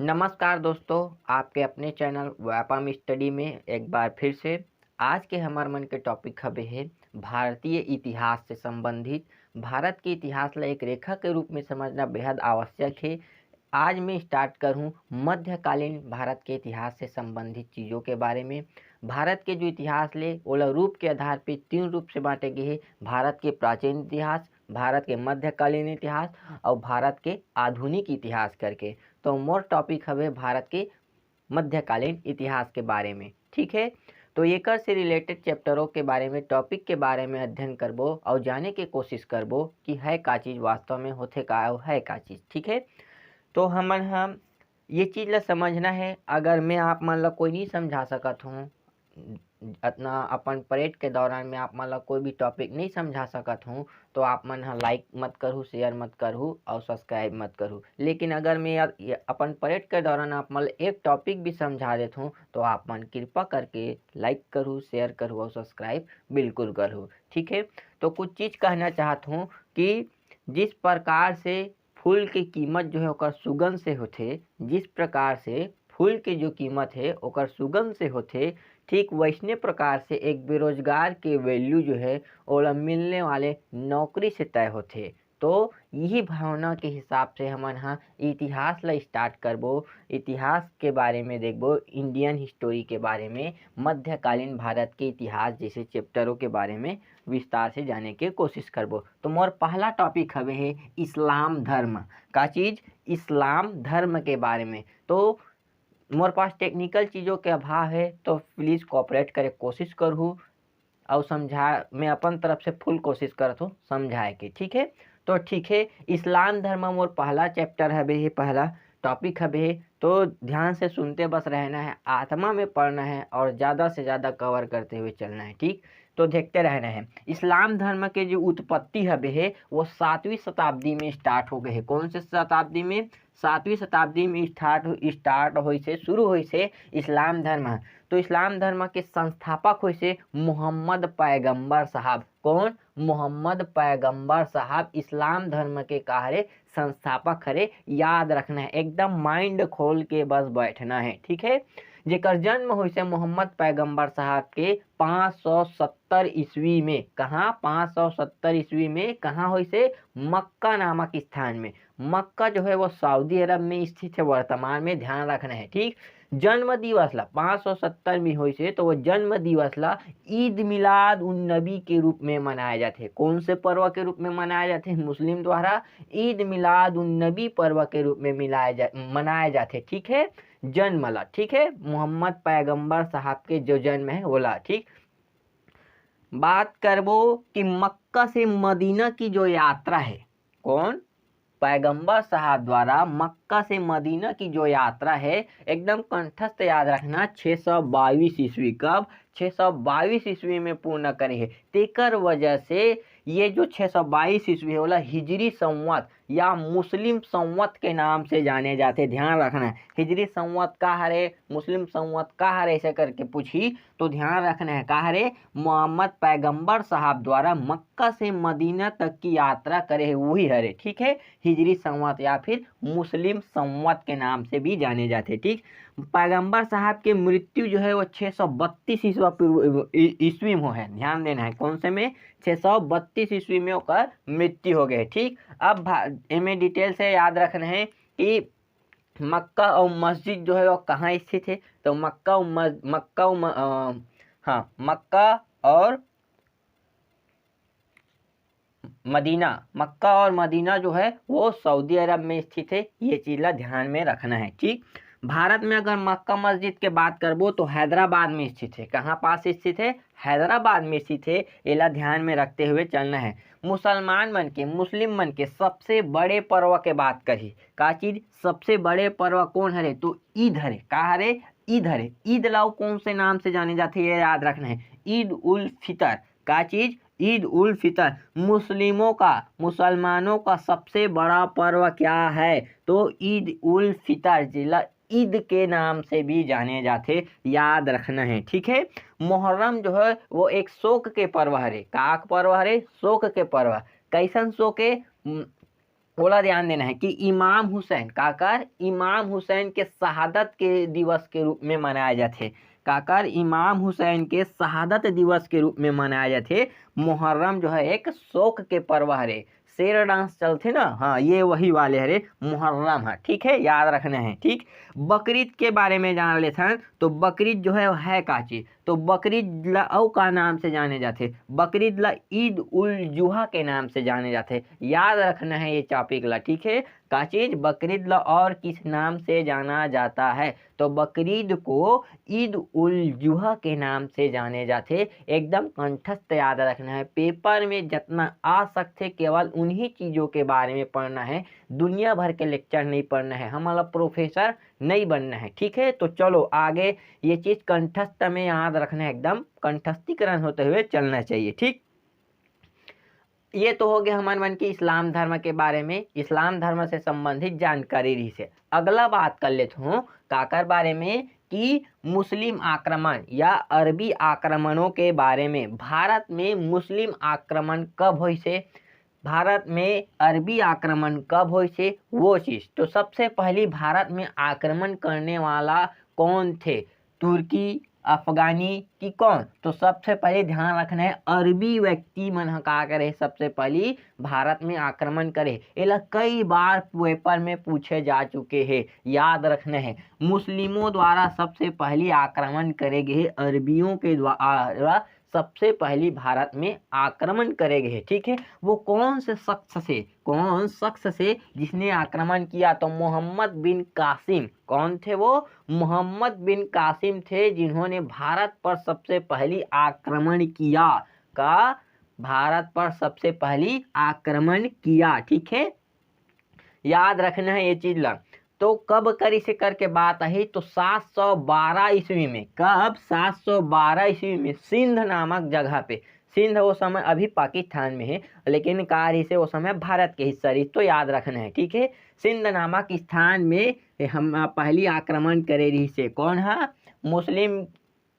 नमस्कार दोस्तों, आपके अपने चैनल व्यापम स्टडी में एक बार फिर से आज के हमारे मन के टॉपिक हवे है भारतीय इतिहास से संबंधित। भारत के इतिहास ला एक रेखा के रूप में समझना बेहद आवश्यक है। आज मैं स्टार्ट करूं मध्यकालीन भारत के इतिहास से संबंधित चीज़ों के बारे में। भारत के जो इतिहास ले ओला रूप के आधार पे तीन रूप से बांटे गए हैं: भारत के प्राचीन इतिहास, भारत के मध्यकालीन इतिहास और भारत के आधुनिक इतिहास करके। तो मोर टॉपिक हवे भारत के मध्यकालीन इतिहास के बारे में। ठीक है, तो एकर से रिलेटेड चैप्टरों के बारे में, टॉपिक के बारे में अध्ययन करबो और जाने की कोशिश करबो कि है का चीज़ वास्तव में होथे का और है का चीज़। ठीक है, तो हम ये चीज़ ला समझना है। अगर मैं आप मन ला कोई नहीं समझा सकत हूँ, अपना अपन परेड के दौरान में आप मन ला कोई भी टॉपिक नहीं समझा सकत हूँ, तो आप मन ह लाइक मत करूँ, शेयर मत करूँ और सब्सक्राइब मत करूँ। लेकिन अगर मैं अपन परेड के दौरान आप मन एक टॉपिक भी समझा देता हूँ तो आप मन कृपा करके लाइक करूँ, शेयर करूँ और सब्सक्राइब बिल्कुल करूँ। ठीक है, तो कुछ चीज़ कहना चाहता हूँ कि जिस प्रकार से फूल की कीमत जो है ओकर सुगंध से होथे, जिस प्रकार से फूल की जो कीमत है ओकर सुगंध से होथे, ठीक वैसने प्रकार से एक बेरोजगार के वैल्यू जो है ओला मिलने वाले नौकरी से तय होथे। तो यही भावना के हिसाब से हमन हाँ इतिहास ला स्टार्ट करबो। इतिहास के बारे में देखबो, इंडियन हिस्टोरी के बारे में, मध्यकालीन भारत के इतिहास जैसे चैप्टरों के बारे में विस्तार से जाने की कोशिश करबो। तो मोर पहला टॉपिक हवे है इस्लाम धर्म का चीज़, इस्लाम धर्म के बारे में। तो मोर पास टेक्निकल चीज़ों के अभाव है तो प्लीज़ कोऑपरेट करे कोशिश करूँ और समझा, मैं अपन तरफ से फुल कोशिश करत हूँ समझाए के। ठीक है, तो ठीक है, इस्लाम धर्म मोर पहला चैप्टर हवे है, पहला टॉपिक हवे है। तो ध्यान से सुनते बस रहना है, आत्मा में पढ़ना है और ज़्यादा से ज़्यादा कवर करते हुए चलना है। ठीक, तो देखते रहना है। इस्लाम धर्म के जो उत्पत्ति हवे है वो 7वीं शताब्दी में स्टार्ट हो गए है। कौन से शताब्दी में? 7वीं शताब्दी में स्टार्ट हुई से, शुरू हुई से इस्लाम धर्म। तो इस्लाम धर्म के संस्थापक हुए से मोहम्मद पैगंबर साहब। कौन? मोहम्मद पैगंबर साहब इस्लाम धर्म के काहरे संस्थापक हरे। याद रखना है, एकदम माइंड खोल के बस बैठना है। ठीक है, जेकर जन्म हुई से मोहम्मद पैगंबर साहब के 570 ईस्वी में। कहाँ? 570 ईस्वी में कहाँ हुई से? मक्का नामक स्थान में। मक्का जो है वो सऊदी अरब में स्थित है वर्तमान में, ध्यान रखना है। ठीक, जन्म दिवस ला 570 में हुई से, तो वो जन्म दिवस ला ईद मिलाद उन नबी के रूप में मनाया जाते। कौन से पर्व के रूप में मनाया जाते? मुस्लिम द्वारा ईद मिलाद उन नबी पर्व के रूप में मनाया जाते। ठीक है, जन्म ला। ठीक है, मोहम्मद पैगंबर साहब के जो जन्म है वो ला। ठीक, बात करबो कि मक्का से मदीना की जो यात्रा है, कौन? पैगंबर साहब द्वारा मक्का से मदीना की जो यात्रा है, एकदम कंठस्थ याद रखना, 622 ईस्वी। कब? 622 ईस्वी में पूर्ण करे है। तेकर वजह से ये जो 622 ईस्वी होला हिजरी संवत या मुस्लिम संवत के नाम से जाने जाते। ध्यान रखना है, हिजरी संवत का हरे, मुस्लिम संवत का हरे, ऐसे करके पूछी तो ध्यान रखना है। का हरे? मोहम्मद पैगंबर साहब द्वारा मक्का से मदीना तक की यात्रा करे है, वही हरे। ठीक है, हिजरी संवत या फिर मुस्लिम संवत के नाम से भी जाने जाते। ठीक, पैगंबर साहब की मृत्यु जो है वो 632 ईस्वी में है। ध्यान देना है, कौन से में? 632 ईस्वी में होकर मृत्यु हो गए। ठीक, अब इनमें डिटेल से याद रखना है कि मक्का और मस्जिद जो है वो कहाँ स्थित है। तो मक्का और मक्का और मदीना जो है वो सऊदी अरब में स्थित है। ये चीज़ ला ध्यान में रखना है। ठीक, भारत में अगर मक्का मस्जिद के बात करबो तो हैदराबाद में स्थित है। कहाँ पास स्थित है? हैदराबाद में स्थित है। एला ध्यान में रखते हुए चलना है। मुस्लिम मन के सबसे बड़े पर्व के बात करी, का चीज? सबसे बड़े पर्व कौन हरे? तो ईद हरे। का हरे? ईद हरे। ईद लाओ कौन से नाम से जाने जाते, ये याद रखना है। ईद उल फितर। का चीज? ईद उल फितर। मुसलमानों का सबसे बड़ा पर्व क्या है? तो ईद उल फितर, जिला ईद के नाम से भी जाने जाते। याद रखना है। ठीक है, मुहर्रम जो है वो एक शोक के पर्व हरे। का पर्व हरे? शोक के पर्व। कैसन शोक है? ओला ध्यान देना है कि इमाम हुसैन काकर इमाम हुसैन के शहादत के दिवस के रूप में मनाए जाते। काकर इमाम हुसैन के शहादत दिवस के रूप में मनाए जाते। मुहर्रम जो है एक शोक के पर्व हरे। शेर डांस चलते ना, हाँ ये वही वाले हरे मुहर्रम है, ठीक है, याद रखना है। ठीक, बकरीद के बारे में जान लेते हैं। तो बकरीद जो है का चीज, तो बकरीद ला औ का नाम से जाने जाते। बकरीद ला ईद उल जुहा के नाम से जाने जाते। याद रखना है ये टॉपिक ला, ठीक है। का चीज बकरीद ला और किस नाम से जाना जाता है, तो बकरीद को ईद उल जुहा के नाम से जाने जाते। एकदम कंठस्थ याद रखना है। पेपर में जितना आ सकते केवल उन्हीं चीजों के बारे में पढ़ना है, दुनिया भर के लेक्चर नहीं पढ़ना है, हमारा प्रोफेसर नहीं बनना है, ठीक है। तो चलो आगे ये चीज कंठस्थ में याद रखना है, एकदम कंठस्थीकरण होते हुए चलना चाहिए। ठीक, ये तो हो गया हमारे मन की इस्लाम धर्म के बारे में, इस्लाम धर्म से संबंधित जानकारी रही से। अगला बात कर लेता हूँ काकर बारे में कि मुस्लिम आक्रमण या अरबी आक्रमणों के बारे में। भारत में मुस्लिम आक्रमण कब हुई से, भारत में अरबी आक्रमण कब हुई से वो चीज। तो सबसे पहली भारत में आक्रमण करने वाला कौन थे, तुर्की, अफगानी कि कौन, तो सबसे पहले ध्यान रखना है अरबी व्यक्ति मन का करे सबसे पहली भारत में आक्रमण करे। ये कई बार पेपर में पूछे जा चुके हैं, याद रखना है। मुस्लिमों द्वारा सबसे पहली आक्रमण करे गए, अरबियों के द्वारा सबसे पहली भारत में आक्रमण करे गए, ठीक है। वो कौन शख्स से जिसने आक्रमण किया, तो मोहम्मद बिन कासिम। कौन थे वो, मोहम्मद बिन कासिम थे जिन्होंने भारत पर सबसे पहली आक्रमण किया, भारत पर सबसे पहली आक्रमण किया, ठीक है। याद रखना है ये चीज ला। तो कब करी से करके बात आई, तो 712 ईस्वी में। कब, 712 ईस्वी में सिंध नामक जगह पे। सिंध वो समय अभी पाकिस्तान में है, लेकिन कारी से वो समय भारत के हिस्सा रही, तो याद रखना है, ठीक है। सिंध नामक स्थान में हम पहली आक्रमण करे रही से। कौन है, मुस्लिम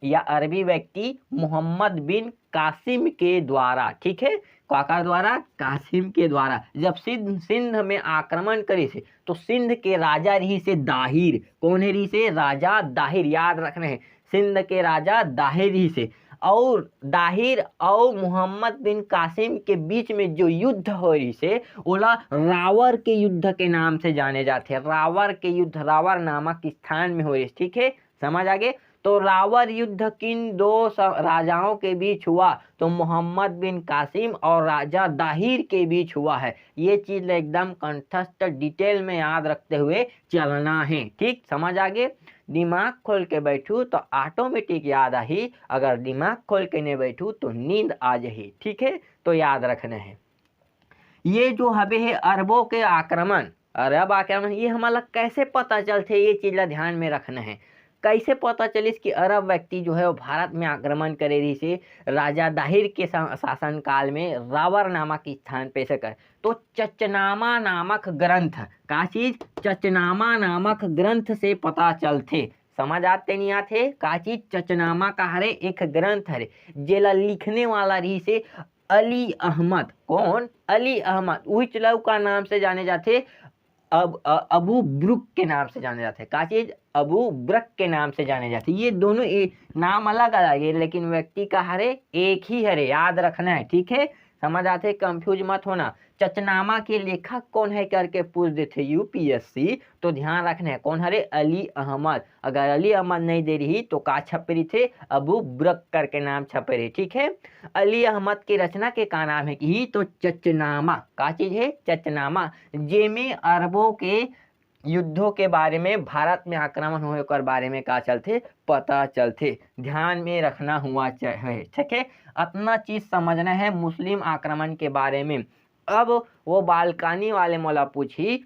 या अरबी व्यक्ति मोहम्मद बिन कासिम के द्वारा, ठीक है। काका द्वारा, कासिम के द्वारा। जब सिंध में आक्रमण करे से, तो सिंध के राजा रही से दाहिर। कौन है रही से, राजा दाहिर, याद रखना है। सिंध के राजा दाहिर रही से, और दाहिर और मोहम्मद बिन कासिम के बीच में जो युद्ध हो रही से, ओला रावर के युद्ध के नाम से जाने जाते हैं। रावर के युद्ध, रावर नामक स्थान में हो रही, ठीक है, समझ आगे। तो रावर युद्ध किन दो राजाओं के बीच हुआ, तो मोहम्मद बिन कासिम और राजा दाहिर के बीच हुआ है। ये चीज एकदम कंठस्थ डिटेल में याद रखते हुए चलना है, ठीक, समझ आगे। दिमाग खोल के बैठू तो ऑटोमेटिक याद आई, अगर दिमाग खोल के नहीं बैठू तो नींद आ जाही, ठीक है। तो याद रखना है। ये जो हवे है अरबों के आक्रमण, अरब आक्रमण, ये हमारा कैसे पता चलते, ये चीज ध्यान में रखना है। कैसे पता चलिस कि अरब व्यक्ति जो है वो भारत में आक्रमण करे रही से, राजा दाहिर के शासन काल में रावर नामक स्थान पे से कर। तो चचनामा नामक ग्रंथ, का चीज, चचनामा नामक ग्रंथ से पता चलते। समझ आते नहीं आते, का चीज, चचनामा का हरे एक ग्रंथ हरे, जेला लिखने वाला रही से अली अहमद। कौन, अली अहमद, उच लव का नाम से जाने जाते, अबू ब्रुक के नाम से जाने जाते हैं। का चीज, अबू ब्रक के नाम से जाने जाते हैं। ये दोनों नाम अलग अलग है, लेकिन व्यक्ति का हरे एक ही हरे, याद रखना है, ठीक है। समझ आते, कंफ्यूज मत होना। चचनामा के लेखक कौन है करके पूछ देते यूपीएससी, तो ध्यान रखना है कौन हरे, अली अहमद। अगर अली अहमद नहीं दे रही तो का छपरी थे, अबू ब्रक करके नाम छपरे, ठीक है। अली अहमद की रचना के का नाम है कि, तो चचनामा। का चीज है, चचनामा, जेमे अरबों के युद्धों के बारे में, भारत में आक्रमण होने के बारे में का चलते, पता चलते। ध्यान में रखना हुआ है, ठीक है। अपना चीज समझना है मुस्लिम आक्रमण के बारे में। अब वो बालकानी वाले मोला पूछी,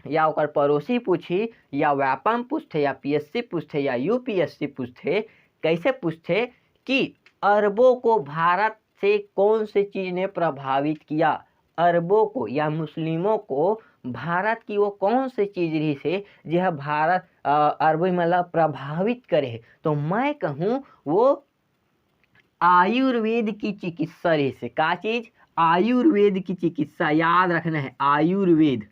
या ओकर पड़ोसी पूछी, या व्यापम पूछते, या पीएससी पूछते, या यूपीएससी पूछते, कैसे पूछते कि अरबों को भारत से कौन सी चीज ने प्रभावित किया, अरबों को या मुस्लिमों को भारत की वो कौन सी चीज रही से जो भारत अरबी मतलब प्रभावित करे, तो मैं कहूँ वो आयुर्वेद की चिकित्सा रही से। का चीज, आयुर्वेद की चिकित्सा, याद रखना है आयुर्वेद।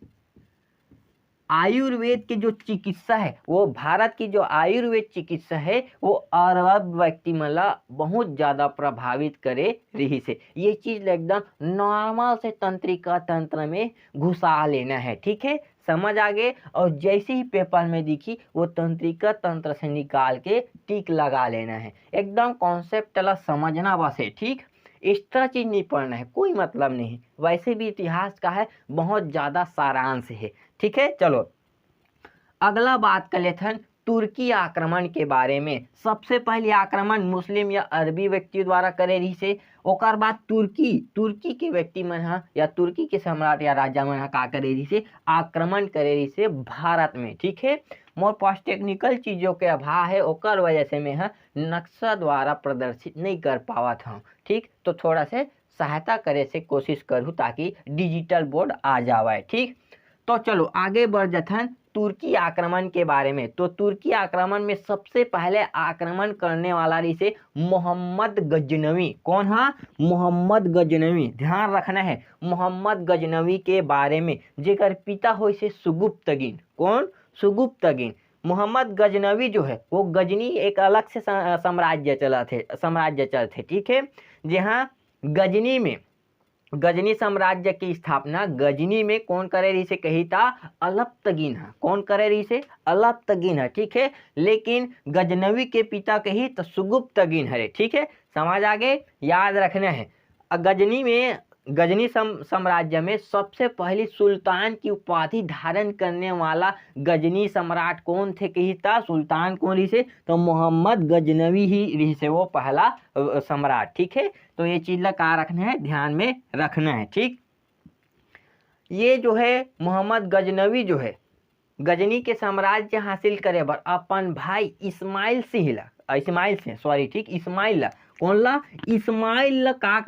आयुर्वेद की जो चिकित्सा है वो भारत की जो आयुर्वेद चिकित्सा है वो अरब व्यक्ति मला बहुत ज़्यादा प्रभावित करे रही से। ये चीज़ एकदम नॉर्मल से तंत्रिका तंत्र में घुसा लेना है, ठीक है, समझ आ गए। और जैसे ही पेपर में दिखी वो तंत्रिका तंत्र से निकाल के टिक लगा लेना है, एकदम कॉन्सेप्ट समझना बस है, ठीक। एक्स्ट्रा चीज नहीं पढ़ना है, कोई मतलब नहीं, वैसे भी इतिहास का है बहुत ज़्यादा सारांश है, ठीक है। चलो अगला बात कर लेते हैं तुर्की आक्रमण के बारे में। सबसे पहले आक्रमण मुस्लिम या अरबी व्यक्ति द्वारा करे रही से, ओकर बाद तुर्की के व्यक्ति मन या तुर्की के सम्राट या राजा मन का करे रही से आक्रमण करे रही से भारत में, ठीक है। मोर पास टेक्निकल चीज़ों के अभाव है, ओकर वजह से मैं नक्शा द्वारा प्रदर्शित नहीं कर पावत हूँ, ठीक। तो थोड़ा से सहायता करे से कोशिश करूँ ताकि डिजिटल बोर्ड आ जाए, ठीक। तो चलो आगे बढ़ जाते हैं तुर्की आक्रमण के बारे में। तो तुर्की आक्रमण में सबसे पहले आक्रमण करने वाला रही से मोहम्मद गजनवी। कौन है? मोहम्मद गजनवी। ध्यान रखना है मोहम्मद गजनवी के बारे में, जेकर पिता हो से सुगुप्तगिन। कौन? सुगुप्तगिन। मोहम्मद गजनवी जो है वो गजनी एक अलग से साम्राज्य चलते, ठीक है। जहाँ गजनी साम्राज्य की स्थापना गजनी में कौन करे रही से कही था? अलप्तगिन है। कौन करे रही से? अलप्तगिन है, ठीक है। लेकिन गजनवी के पिता कही तो सुगुप्तगिन है, ठीक है। समझ आगे, याद रखना है। गजनी साम्राज्य में सबसे पहली सुल्तान की उपाधि धारण करने वाला गजनी सम्राट कौन थे कही था? सुल्तान कौन रही से? तो मोहम्मद गजनवी ही रही से वो पहला सम्राट, ठीक है। तो ये चीज का रखना है, ध्यान में रखना है, ठीक। ये जो है मोहम्मद गजनवी जो है गजनी के साम्राज्य हासिल करे बर अपन भाई इस्माइल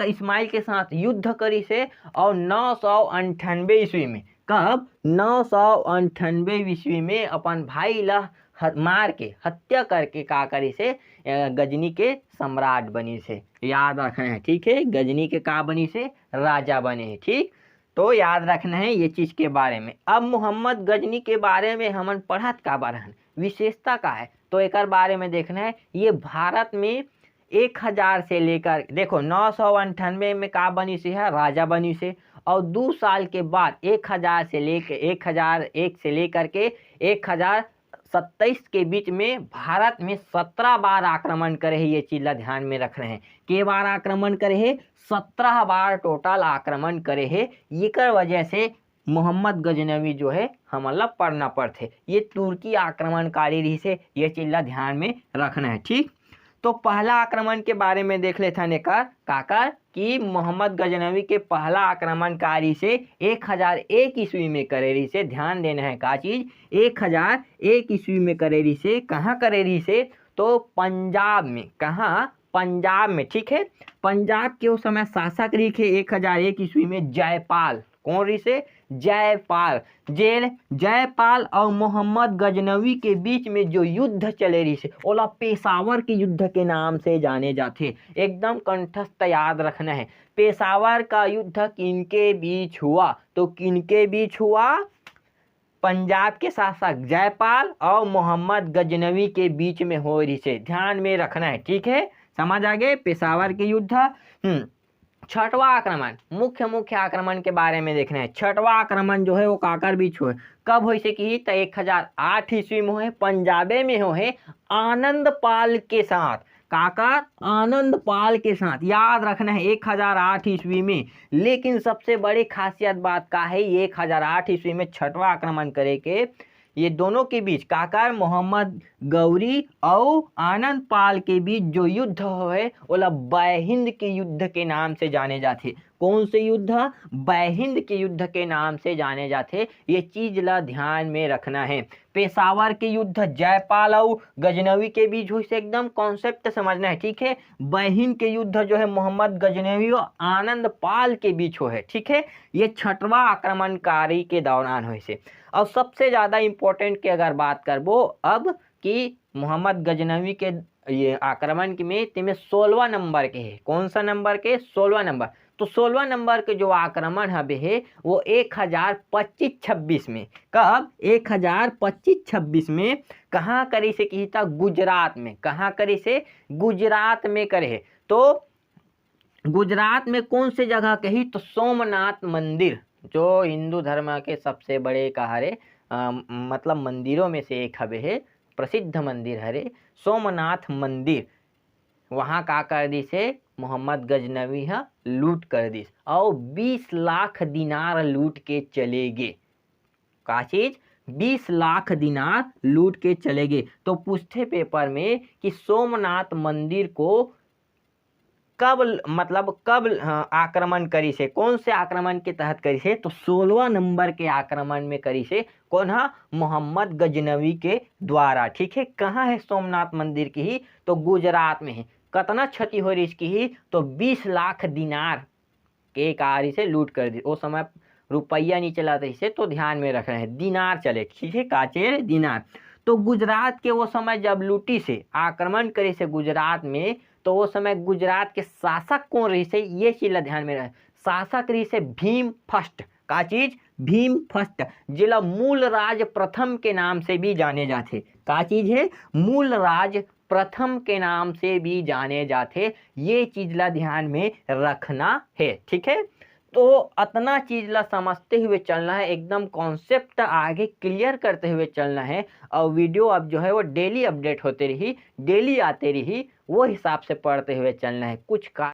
इस्माइल के साथ युद्ध करी से और 998 ईस्वी में, कब? 998 ईस्वी में अपन भाई ला मार के हत्या करके का करी से गजनी के सम्राट बनी से। याद रखना है, ठीक है। गजनी के का बनी से? राजा बने, ठीक। तो याद रखना है ये चीज के बारे में। अब मोहम्मद गजनी के बारे में हमन पढ़त का बारहन विशेषता का है तो एक बारे में देखना है। ये भारत में 1000 से लेकर देखो 998 में का बनी से है? राजा बनी से। और 2 साल के बाद 1001 से लेकर के 1027 के बीच में भारत में 17 बार आक्रमण करे है। ये चीज ध्यान में रख रहे हैं। के बार आक्रमण करे है? 17 बार टोटल आक्रमण करे है। ये वजह से मोहम्मद गजनवी जो है हमला पढ़ना पड़ते। ये तुर्की आक्रमणकारी रही से, ये चीज ध्यान में रखना है, ठीक। तो पहला आक्रमण के बारे में देख लेते हैं काकर कि मोहम्मद गजनवी के पहला आक्रमणकारी से 1001 ईस्वी में करे रही से। ध्यान देना है का चीज? 1001 ईस्वी में करे रही से। कहाँ करे रही से? तो पंजाब में। कहाँ? पंजाब में, ठीक है। पंजाब के उस समय शासक रही थे 1001 ईस्वी में जयपाल। कौन रही से? जयपाल और मोहम्मद गजनवी के बीच में जो युद्ध चले रही से ओला पेशावर के युद्ध के नाम से जाने जाते। एकदम कंठस्थ याद रखना है। पेशावर का युद्ध किनके बीच हुआ? तो किनके बीच हुआ? पंजाब के शासक जयपाल और मोहम्मद गजनवी के बीच में हो रही से। ध्यान में रखना है, ठीक है। समझ आ गए? पेशावर के युद्ध। छठवा आक्रमण, मुख्य आक्रमण के बारे में देखना है। छठवा आक्रमण जो है वो काकर बीच हुए, कब हो से कि 1008 ईस्वी में हो, पंजाबे में हो है आनंद पाल के साथ। काकर? आनंद पाल के साथ। याद रखना है 1008 ईस्वी में। लेकिन सबसे बड़ी खासियत बात का है 1008 ईस्वी में छठवा आक्रमण करे के ये दोनों के बीच काकर मोहम्मद गौरी और आनंद पाल के बीच जो युद्ध है वो बैहिंद के युद्ध के नाम से जाने जाते। कौन से युद्ध? बैहिंद के युद्ध के नाम से जाने जाते। ये चीज ला ध्यान में रखना है। पेशावर के युद्ध जयपाल और गजनवी के बीच हुई से एकदम कॉन्सेप्ट समझना है, ठीक है। बैहिंद के युद्ध जो है मोहम्मद गजनवी और आनंद पाल के बीच हो है, ठीक है। ये छठवा आक्रमणकारी के दौरान हुई से। और सबसे ज़्यादा इम्पोर्टेंट की अगर बात करबो अब कि मोहम्मद गजनवी के ये आक्रमण में 16वां नंबर के है। कौन सा नंबर के? 16वां नंबर। तो 16 नंबर के जो आक्रमण हबे है वो 1025-26 में, कब 1025-26 में कहाँ करे से की था, गुजरात में। कहाँ करे से, गुजरात में करे है। तो गुजरात में कौन से जगह कही, तो सोमनाथ मंदिर, जो हिंदू धर्म के सबसे बड़े कहारे मतलब मंदिरों में से एक हवे है, प्रसिद्ध मंदिर हरे सोमनाथ मंदिर। वहाँ का कर दी से मोहम्मद गजनवी है लूट कर दी और 20 लाख दिनार लूट के चले गए। का चीज, 20 लाख दिनार लूट के चले गए। तो पूछते पेपर में कि सोमनाथ मंदिर को कब मतलब कब आक्रमण करी से, कौन से आक्रमण के तहत करी से, तो 16 नंबर के आक्रमण में करी से। कौन है, मोहम्मद गजनवी के द्वारा। ठीक है, कहाँ है सोमनाथ मंदिर की ही, तो गुजरात में है। कितना क्षति हो रही इसकी ही, तो 20 लाख दिनार के कारी से लूट कर दी। उस समय रुपया नहीं चला था इसे, तो ध्यान में रख रहे हैं, दिनार चले। ठीक है, काचे दिनार। तो गुजरात के वो समय जब लूटी से आक्रमण करे से गुजरात में, तो वो समय गुजरात के शासक कौन रही से, ये चीज ध्यान में रहे। शासक रही से भीम फर्स्ट। का चीज, भीम फर्स्ट, जिला मूल राज प्रथम के नाम से भी जाने जाते। का चीज है, मूल राज प्रथम के नाम से भी जाने जाते। ये चीज ला ध्यान में रखना है। ठीक है, तो अतना चीज ला समझते हुए चलना है, एकदम कॉन्सेप्ट आगे क्लियर करते हुए चलना है। और वीडियो अब जो है वो डेली अपडेट होते रही, डेली आते रही, वो हिसाब से पढ़ते हुए चलना है। कुछ का